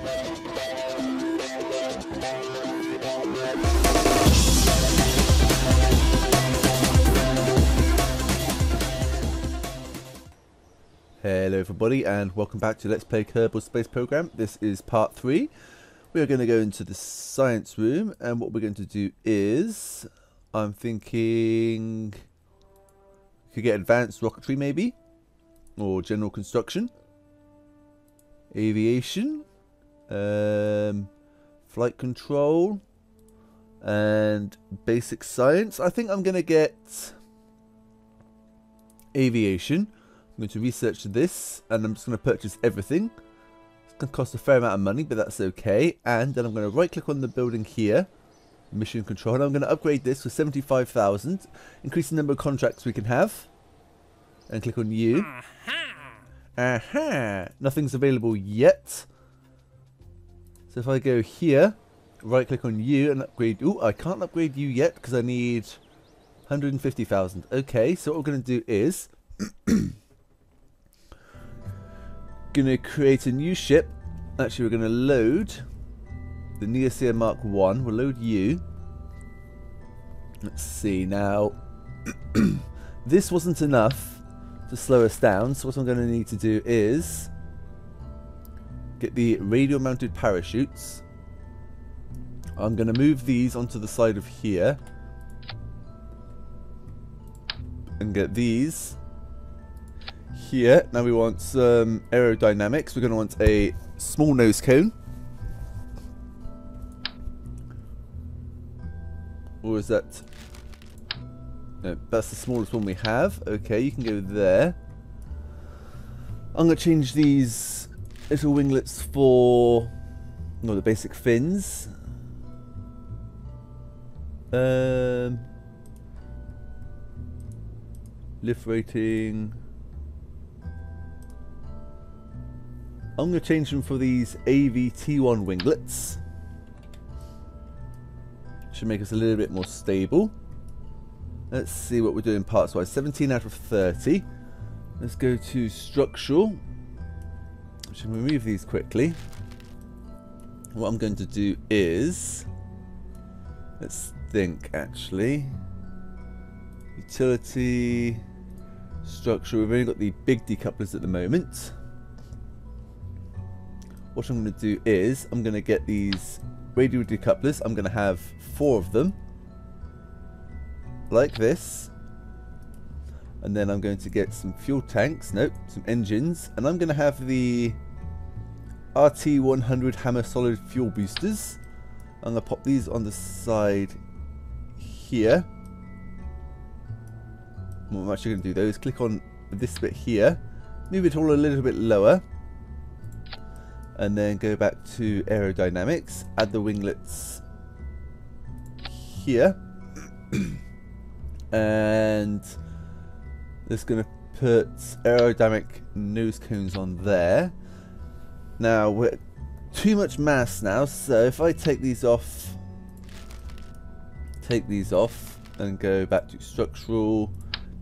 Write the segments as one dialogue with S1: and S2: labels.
S1: Hello everybody and welcome back to Let's Play Kerbal Space Program. This is part 3. We are going to go into the science room and what we're going to do is, I'm thinking, we could get advanced rocketry maybe, or general construction, aviation, flight control, and basic science. I think I'm going to get aviation. I'm going to research this and I'm just going to purchase everything. It's going to cost a fair amount of money, but that's okay. And then I'm going to right click on the building here, mission control, and I'm going to upgrade this for 75,000, increase the number of contracts we can have, and click on you. Aha! Nothing's available yet. So if I go here, right click on you and upgrade. Ooh, I can't upgrade you yet because I need 150,000. Okay, so what we're going to do is gonna create a new ship. Actually, we're gonna load the Neosphere Mark 1. We'll load you. Let's see now. This wasn't enough to slow us down, so what I'm gonna need to do is get the radio mounted parachutes. I'm gonna move these onto the side of here and get these here. Now we want some aerodynamics. We're going to want a small nose cone. Or is that... No, that's the smallest one we have. Okay, you can go there. I'm going to change these little winglets for... No, the basic fins. Lift rating... I'm going to change them for these AVT1 winglets. Should make us a little bit more stable. Let's see what we're doing parts wise. 17 out of 30. Let's go to structural. Should remove these quickly. What I'm going to do is, let's think actually. Utility, structural. We've only got the big decouplers at the moment. What I'm going to do is, I'm going to get these radio decouplers. I'm going to have 4 of them. Like this. And then I'm going to get some fuel tanks. Nope, some engines. And I'm going to have the RT100 Hammer Solid Fuel Boosters. I'm going to pop these on the side here. What I'm actually going to do though is click on this bit here. Move it all a little bit lower. And then go back to aerodynamics, add the winglets here, and just going to put aerodynamic nose cones on there. Now we're too much mass now, so if I take these off, and go back to structural,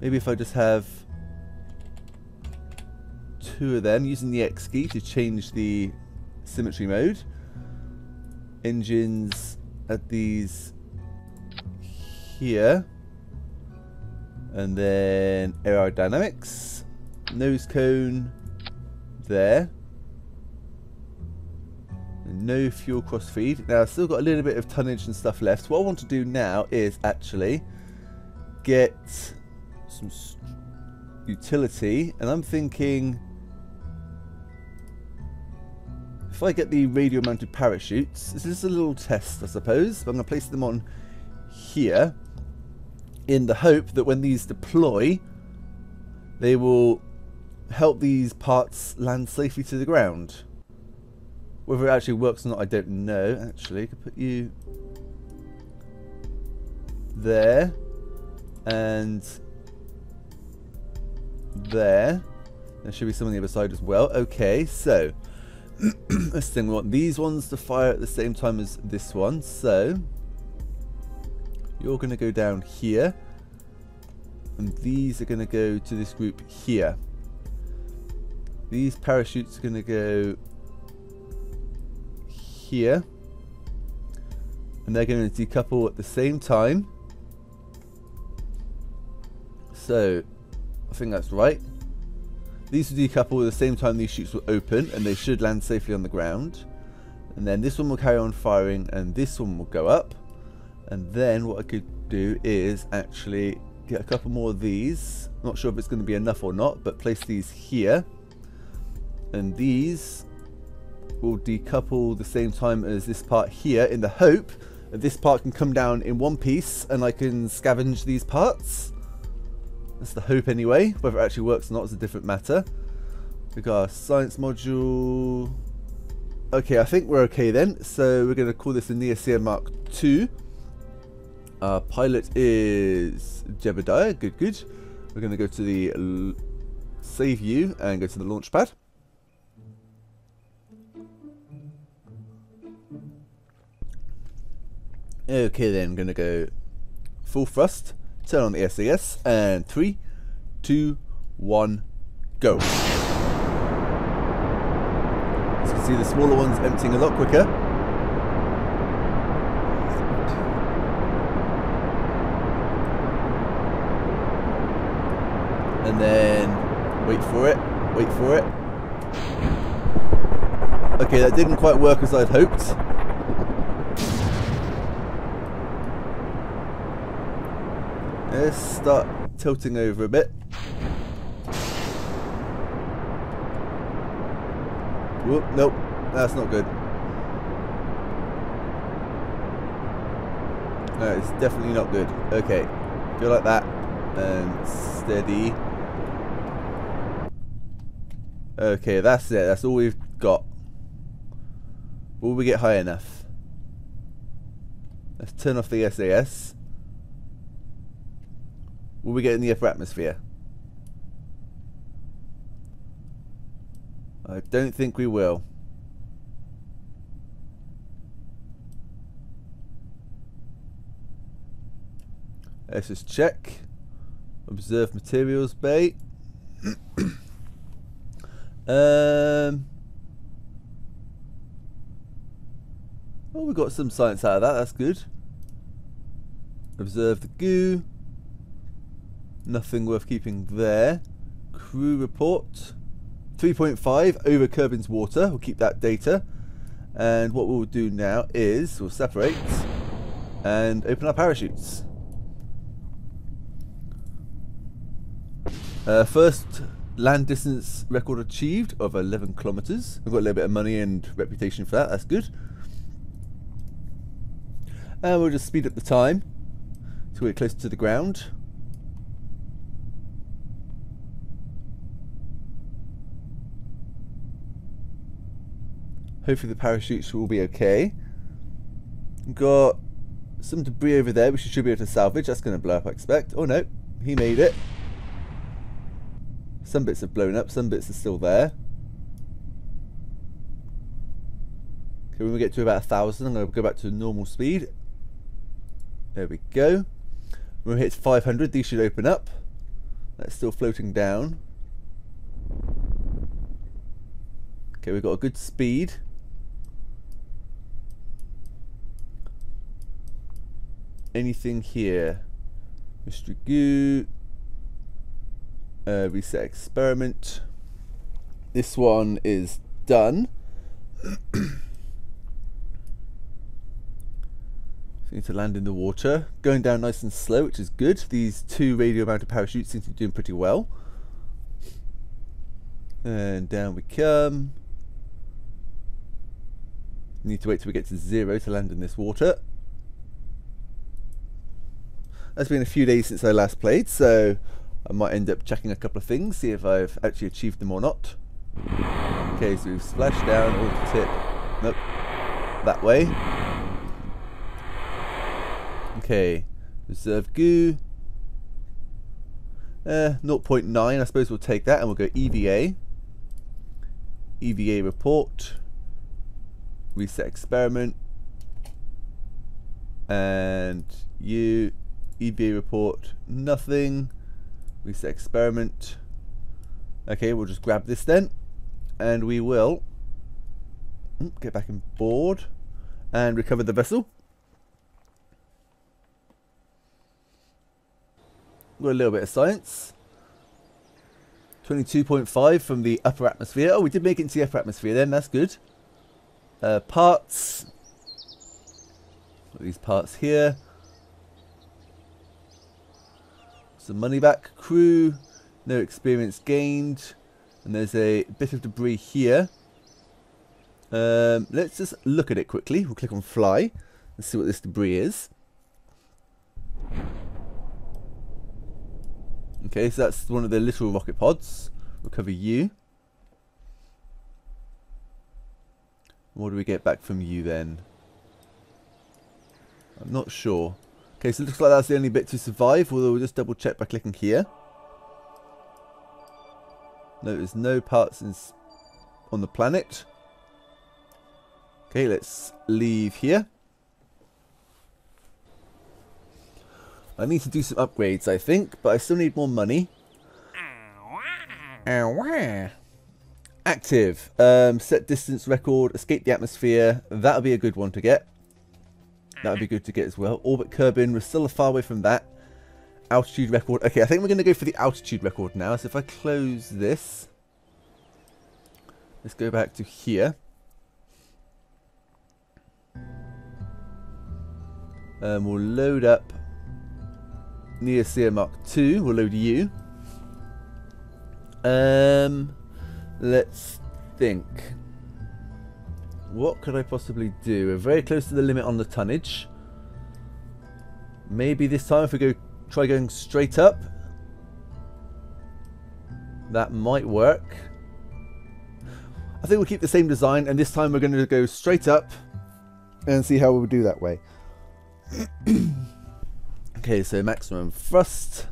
S1: maybe if I just have 2 of them, using the X key to change the symmetry mode. Engines at these here, and then aerodynamics, nose cone there, and no fuel cross feed. Now I've still got a little bit of tonnage and stuff left. What I want to do now is actually get some utility, and I'm thinking if I get the radio mounted parachutes, this is a little test I suppose, but I'm going to place them on here in the hope that when these deploy they will help these parts land safely to the ground. Whether it actually works or not I don't know. Actually, I could put you there and there. There should be some on the other side as well. Okay, so this thing, we want these ones to fire at the same time as this one, so you're going to go down here and these are going to go to this group here. These parachutes are going to go here, and they're going to decouple at the same time. So I think that's right. These will decouple at the same time these chutes will open, and they should land safely on the ground. And then this one will carry on firing, and this one will go up. And then what I could do is actually get a couple more of these. Not sure if it's going to be enough or not, but place these here. And these will decouple the same time as this part here, in the hope that this part can come down in one piece and I can scavenge these parts. That's the hope anyway. Whether it actually works or not is a different matter. We got our science module. Okay, I think we're okay then. So we're going to call this a Neocea Mark II. Our pilot is Jebediah. Good, good. We're going to go to the save view and go to the launch pad. Okay then, I'm going to go full thrust, turn on the SAS, and 3, 2, 1, go. As you can see, the smaller one's emptying a lot quicker. And then, wait for it, wait for it. Okay, that didn't quite work as I'd hoped. Let's start tilting over a bit. Whoop, nope, that's not good. No, it's definitely not good. Okay, go like that and steady. Okay, that's it. That's all we've got. Will we get high enough? Let's turn off the SAS. Will we get in the upper atmosphere? I don't think we will. Let's just check. Observe materials bay. Oh, we got some science out of that. That's good. Observe the goo. Nothing worth keeping there. Crew report 3.5 over Kerbin's water. We'll keep that data. And what we'll do now is we'll separate and open our parachutes. First land distance record achieved of 11 kilometers. We've got a little bit of money and reputation for that. That's good. And we'll just speed up the time to get closer to the ground. Hopefully the parachutes will be okay. Got some debris over there which we should be able to salvage. That's going to blow up, I expect. Oh no, he made it. Some bits have blown up, some bits are still there. Okay, when we get to about 1,000, I'm going to go back to normal speed. There we go. When we hit 500, these should open up. That's still floating down. Okay, we've got a good speed. Anything here? Mr. Goo. Reset experiment. This one is done. Need to land in the water. Going down nice and slow, which is good. These two radio mounted parachutes seem to be doing pretty well. And down we come. Need to wait till we get to 0 to land in this water. It's been a few days since I last played, so I might end up checking a couple of things, see if I've actually achieved them or not. Okay, so we've splashed down, auto tip. Nope. That way. Okay. Reserve goo. 0.9, I suppose we'll take that and we'll go EVA. EVA report. Reset experiment. And you. EVA report. Nothing. Reset experiment. Okay, we'll just grab this then. And we will get back on board. and recover the vessel. Got a little bit of science. 22.5 from the upper atmosphere. Oh, we did make it into the upper atmosphere then. That's good. Parts. Got these parts here. Some money back. Crew. No experience gained. And there's a bit of debris here. Let's just look at it quickly. We'll click on fly and see what this debris is. Okay, so that's one of the little rocket pods. We'll cover you. What do we get back from you then? I'm not sure. Okay, so it looks like that's the only bit to survive, although we'll just double check by clicking here. No, there's no parts on the planet. Okay, let's leave here. I need to do some upgrades, I think, but I still need more money. Active. Set distance record, escape the atmosphere. That'll be a good one to get. That would be good to get as well. Orbit Kerbal, we're still far away from that. Altitude record. Okay, I think we're going to go for the altitude record now. So if I close this, let's go back to here. We'll load up Neosia Mark II. We'll load you. Let's think. What could I possibly do? We're very close to the limit on the tonnage. Maybe this time if we try going straight up, that might work. I think we'll keep the same design, and this time we're going to go straight up and see how we'll do that way. Okay, so maximum thrust.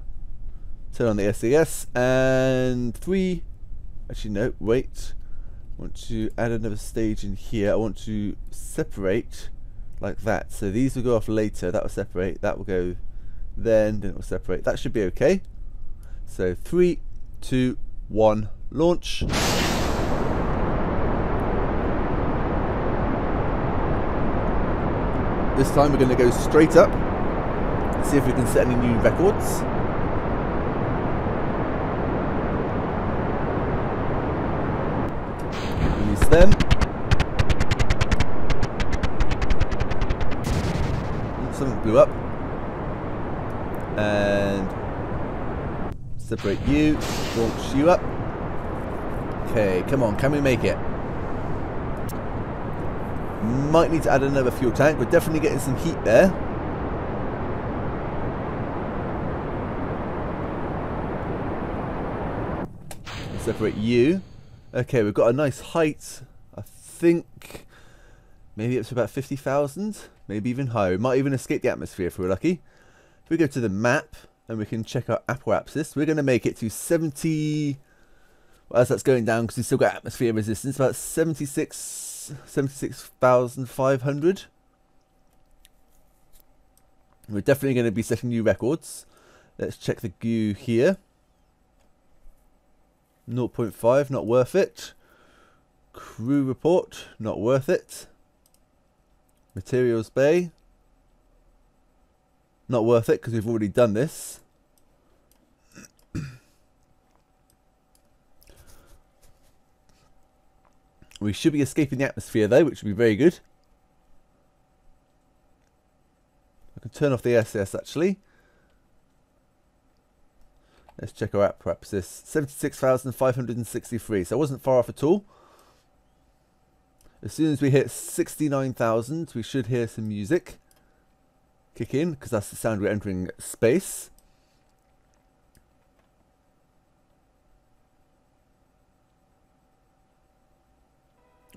S1: Turn on the SAS and 3. Actually, no, wait. I want to add another stage in here. I want to separate like that. So these will go off later. That will separate. That will go then it will separate. That should be okay. So 3, 2, 1, launch. This time we're going to go straight up. See if we can set any new records. Use them. Something blew up. And separate you. Launch you up. Okay, come on, can we make it? Might need to add another fuel tank. We're definitely getting some heat there. Separate you. Okay, we've got a nice height. I think maybe up to about 50,000, maybe even higher. We might even escape the atmosphere if we're lucky. If we go to the map and we can check our apoapsis, we're going to make it to 70. Well, as that's going down because we've still got atmosphere resistance, about 76,500. We're definitely going to be setting new records. Let's check the GU here. 0.5, not worth it. Crew report, not worth it. Materials bay, not worth it because we've already done this. We should be escaping the atmosphere though, which would be very good. I can turn off the SS actually. Let's check our apoapsis. 76,563. So I wasn't far off at all. As soon as we hit 69,000, we should hear some music kick in, because that's the sound we're entering space.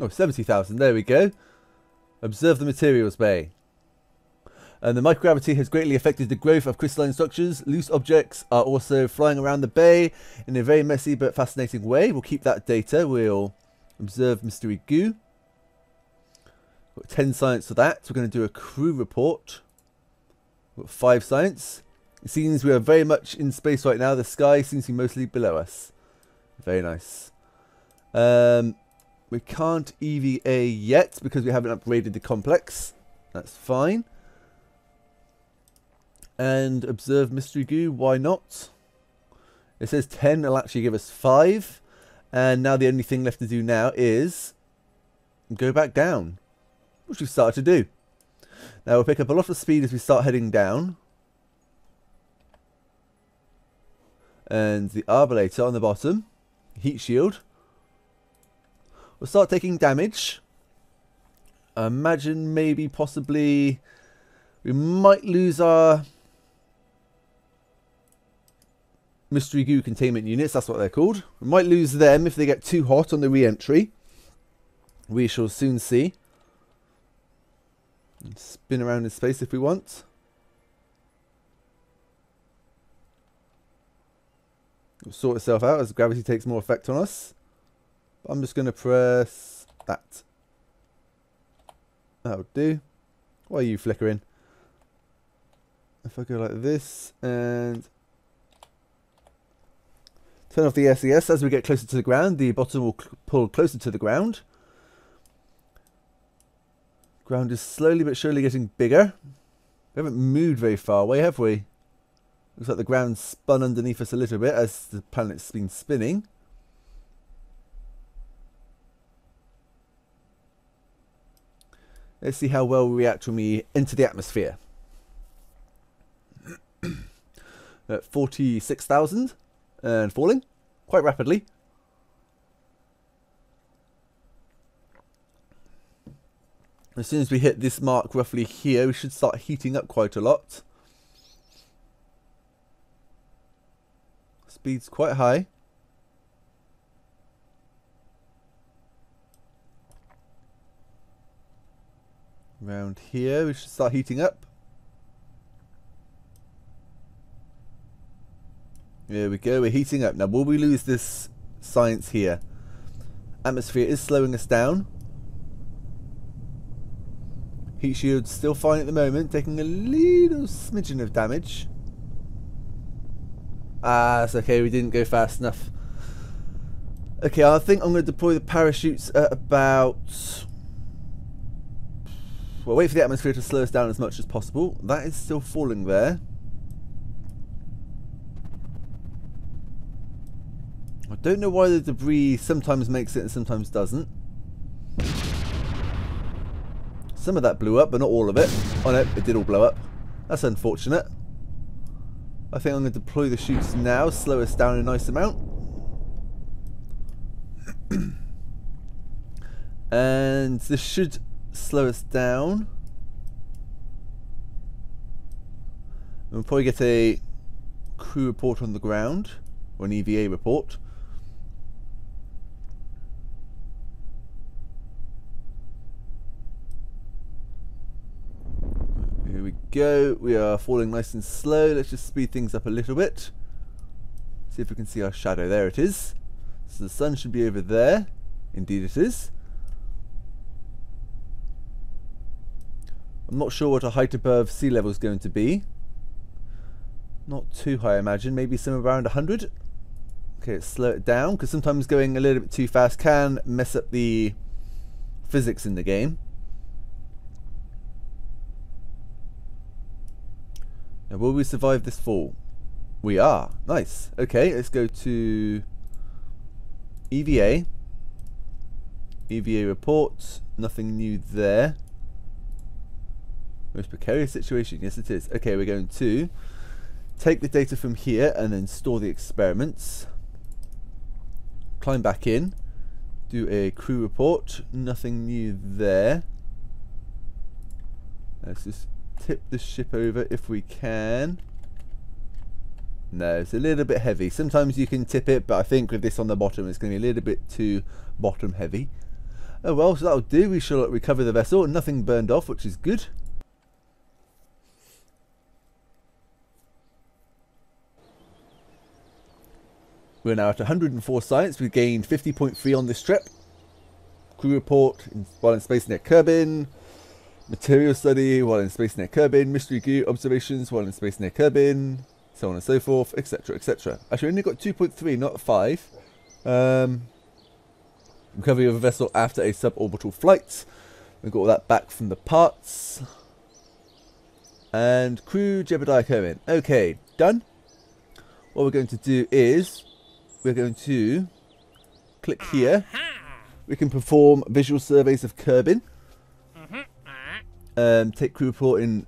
S1: Oh, 70,000. There we go. Observe the materials bay. And the microgravity has greatly affected the growth of crystalline structures. Loose objects are also flying around the bay in a very messy but fascinating way. We'll keep that data. We'll observe mystery goo. Got 10 science for that. So we're going to do a crew report. Got 5 science. It seems we are very much in space right now. The sky seems to be mostly below us. Very nice. We can't EVA yet because we haven't upgraded the complex. That's fine. And observe mystery goo, why not? It says 10, it'll actually give us 5. And now the only thing left to do now is go back down, which we've started to do. Now we'll pick up a lot of speed as we start heading down. And the arbalator on the bottom, heat shield. We'll start taking damage. I imagine maybe possibly we might lose our mystery goo containment units, that's what they're called. We might lose them if they get too hot on the re-entry. We shall soon see. And spin around in space if we want. It'll sort itself out as gravity takes more effect on us. But I'm just going to press that. That'll do. Why are you flickering? If I go like this and turn off the SES, as we get closer to the ground, the bottom will pull closer to the ground. Ground is slowly but surely getting bigger. We haven't moved very far away, have we? Looks like the ground spun underneath us a little bit as the planet's been spinning. Let's see how well we react when we enter the atmosphere. At 46,000 and falling quite rapidly. As soon as we hit this mark roughly here, we should start heating up quite a lot. Speed's quite high. Around here, we should start heating up. There we go, we're heating up. Now, will we lose this science here? Atmosphere is slowing us down. Heat shield's still fine at the moment, taking a little smidgen of damage. Ah, it's okay, we didn't go fast enough. Okay, I think I'm going to deploy the parachutes at about... Well, wait for the atmosphere to slow us down as much as possible. That is still falling there. I don't know why the debris sometimes makes it and sometimes doesn't. Some of that blew up, but not all of it. Oh no, it did all blow up. That's unfortunate. I think I'm going to deploy the chutes now, slow us down a nice amount. And this should slow us down. We'll probably get a crew report on the ground, or an EVA report. Here we go, we are falling nice and slow. Let's just speed things up a little bit. See if we can see our shadow. There it is. So the sun should be over there. Indeed it is. I'm not sure what a height above sea level is going to be. Not too high, I imagine. Maybe somewhere around 100. Okay, let's slow it down, because sometimes going a little bit too fast can mess up the physics in the game. Now, will we survive this fall? We are. Nice. Okay, let's go to EVA. EVA report. Nothing new there. Most precarious situation. Yes, it is. Okay, we're going to take the data from here and then store the experiments. Climb back in. Do a crew report. Nothing new there. Let's just tip the ship over if we can. No, it's a little bit heavy. Sometimes you can tip it, but I think with this on the bottom it's going to be a little bit too bottom heavy. Oh well, so that'll do. We shall recover the vessel. Nothing burned off, which is good. We're now at 104 science. We gained 50.3 on this trip. Crew report while in space near Kerbal. Material study while in space near Kerbal. Mystery goo observations while in space near Kerbal. So on and so forth, etc, etc. Actually, we only got 2.3, not 5. Recovery of a vessel after a suborbital flight. We got all that back from the parts. And crew Jebediah Kerman. Okay, done. What we're going to do is we're going to click here. We can perform visual surveys of Kerbin. Take crew report in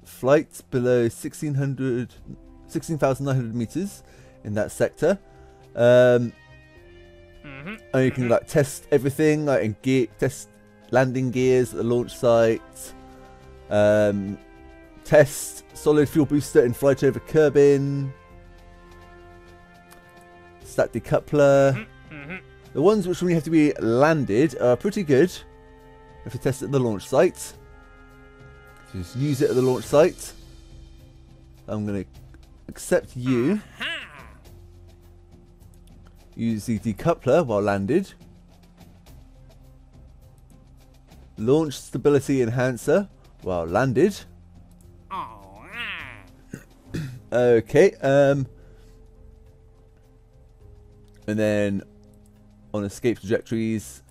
S1: flights below 16,900 meters in that sector. And you can like test everything, like in test landing gears at the launch site. Test solid fuel booster in flight over Kerbin. Stack decoupler. The ones which only have to be landed are pretty good if you test it at the launch site. So just use it at the launch site. I'm going to accept you. Use the decoupler while landed. Launch stability enhancer while landed. Okay, and then on escape trajectories,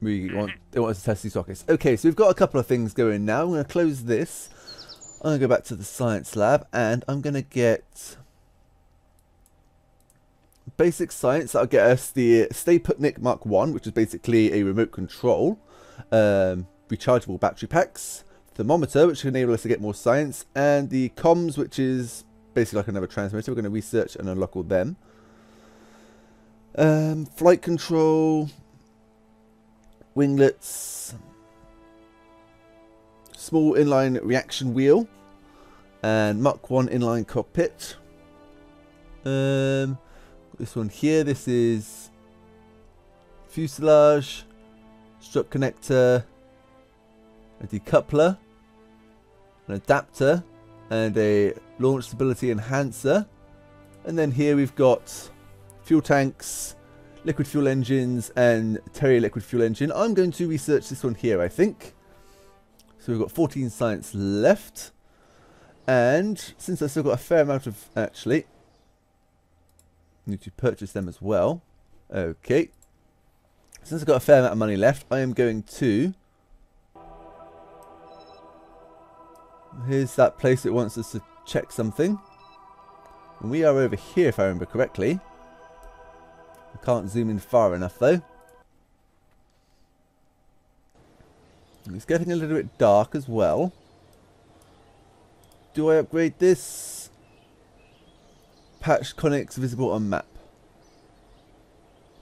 S1: they want us to test these rockets. Okay, so we've got a couple of things going now. I'm going to close this. I'm going to go back to the science lab, and I'm going to get basic science. That'll get us the Stay Putnik Mark 1, which is basically a remote control, rechargeable battery packs, thermometer, which will enable us to get more science, and the comms, which is basically like another transmitter. We're going to research and unlock all them. Flight control, winglets, small inline reaction wheel, and Mark 1 inline cockpit. This one here, this is fuselage, strut connector, a decoupler, an adapter, and a launch stability enhancer. And then here we've got fuel tanks, liquid fuel engines, and Terrier liquid fuel engine. I'm going to research this one here, I think. So we've got 14 science left. And since I've still got a fair amount of... Actually, need to purchase them as well. Okay. Since I've got a fair amount of money left, I am going to... Here's that place that wants us to check something. And we are over here, if I remember correctly. I can't zoom in far enough, though. It's getting a little bit dark as well. Do I upgrade this? Patch conics visible on map.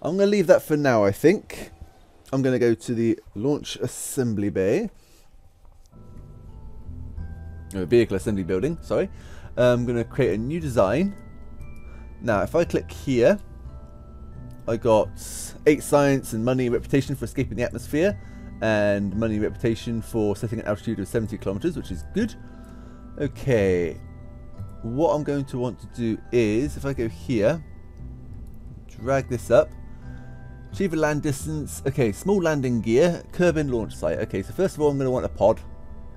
S1: I'm going to leave that for now, I think. I'm going to go to the launch assembly bay. Vehicle assembly building, sorry. I'm going to create a new design. Now, if I click here, I got 8 science and money and reputation for escaping the atmosphere, and money and reputation for setting an altitude of 70 kilometers, which is good. Okay, what I'm going to want to do is, if I go here, drag this up, achieve a land distance. Okay, small landing gear, Kerbin launch site. Okay, so first of all, I'm going to want a pod.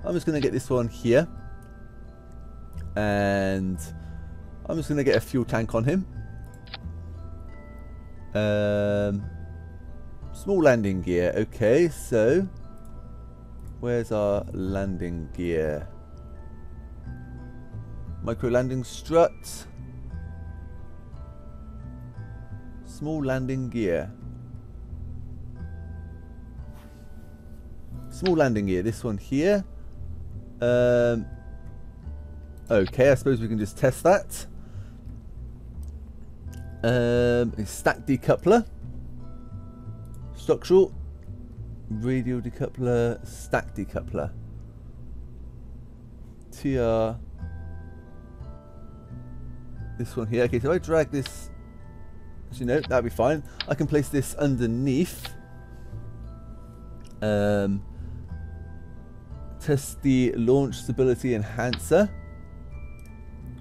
S1: I'm just going to get this one here. And I'm just going to get a fuel tank on him. Small landing gear. Okay, so where's our landing gear? Micro landing strut. Small landing gear. Small landing gear. This one here. Okay, I suppose we can just test that. Stack decoupler. Structural. Radial decoupler. Stack decoupler. TR. This one here. Okay, so I drag this. Actually, no, that'd be fine. I can place this underneath. Test the launch stability enhancer.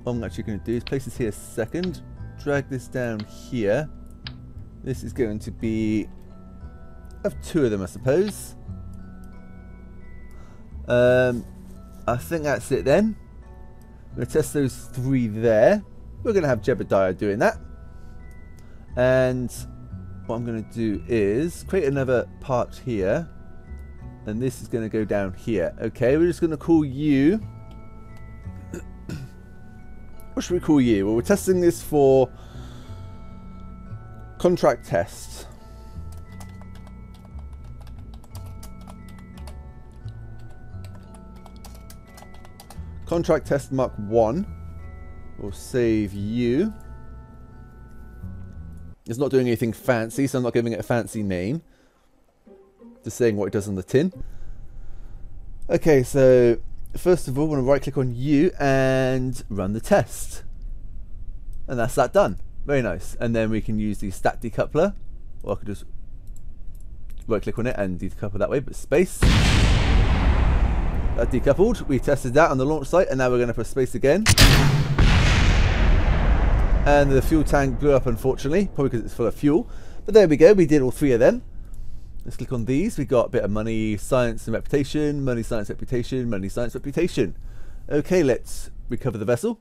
S1: What I'm actually going to do is place this here second. Drag this down here. This is going to be... I have 2 of them, I suppose. I think that's it then. I'm going to test those 3 there. We're going to have Jebediah doing that. And what I'm going to do is create another part here. And this is going to go down here. Okay, we're just going to call you... What should we call you? Well, we're testing this for contract test. Contract test Mark 1. We'll save you. It's not doing anything fancy, so I'm not giving it a fancy name. Just saying what it does on the tin. Okay, so first of all, we're going to right click on you and run the test. And that's that done. Very nice. And then we can use the stack decoupler. Or I could just right click on it and decouple that way, but space. That decoupled. We tested that on the launch site, and now we're going to press space again. And the fuel tank blew up, unfortunately, probably because it's full of fuel. But there we go, we did all 3 of them. Let's click on these. We got a bit of money, science and reputation, money, science, reputation, money, science, reputation. Okay, let's recover the vessel.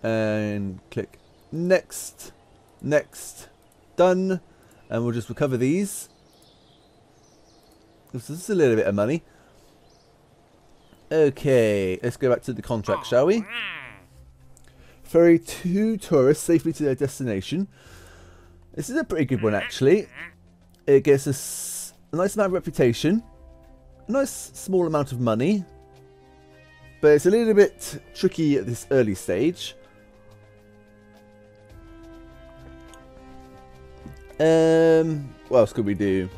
S1: And click next, next, done. And we'll just recover these. This is a little bit of money. Okay, let's go back to the contract, shall we? Ferry 2 tourists safely to their destination. This is a pretty good one, actually. It gets us a nice amount of reputation, a nice small amount of money, but it's a little bit tricky at this early stage. What else could we do?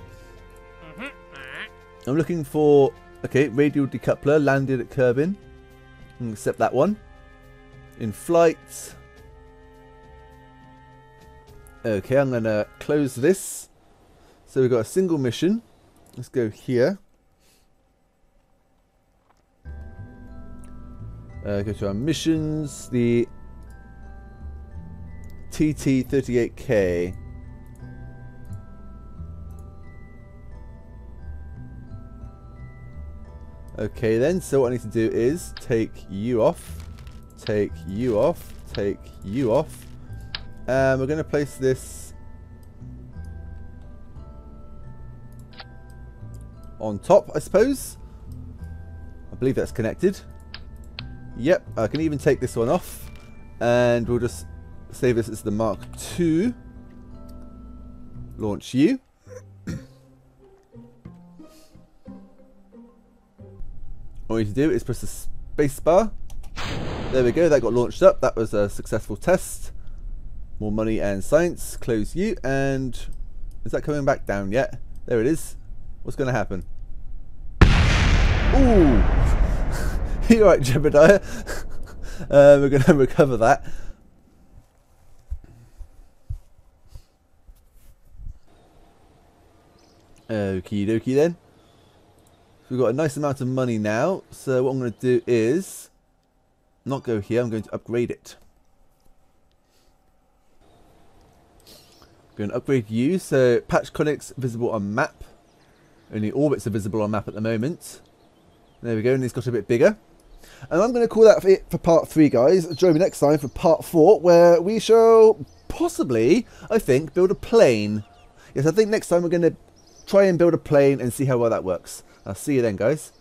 S1: I'm looking for... Okay, radial decoupler landed at Kerbal. Accept that one. In flight. Okay, I'm going to close this. So we've got a single mission. Let's go here. Go to our missions. The TT38K. Okay then, so what I need to do is take you off, take you off, take you off. And we're going to place this on top, I suppose. I believe that's connected. Yep, I can even take this one off. And we'll just save this as the Mark II. Launch you. All you need to do is press the space bar. There we go, that got launched up. That was a successful test. More money and science. Close you. And is that coming back down yet? There it is. What's going to happen? Ooh! You're right, Jebediah. We're going to recover that. Okie dokie then. We've got a nice amount of money now, so what I'm going to do is not go here, I'm going to upgrade it. I'm going to upgrade you, so patch conics visible on map. Only orbits are visible on map at the moment. There we go, and it's got a bit bigger. And I'm going to call that it for part 3, guys. Join me next time for part 4, where we shall possibly, I think, build a plane. Yes, I think next time we're going to try and build a plane and see how well that works. I'll see you then, guys.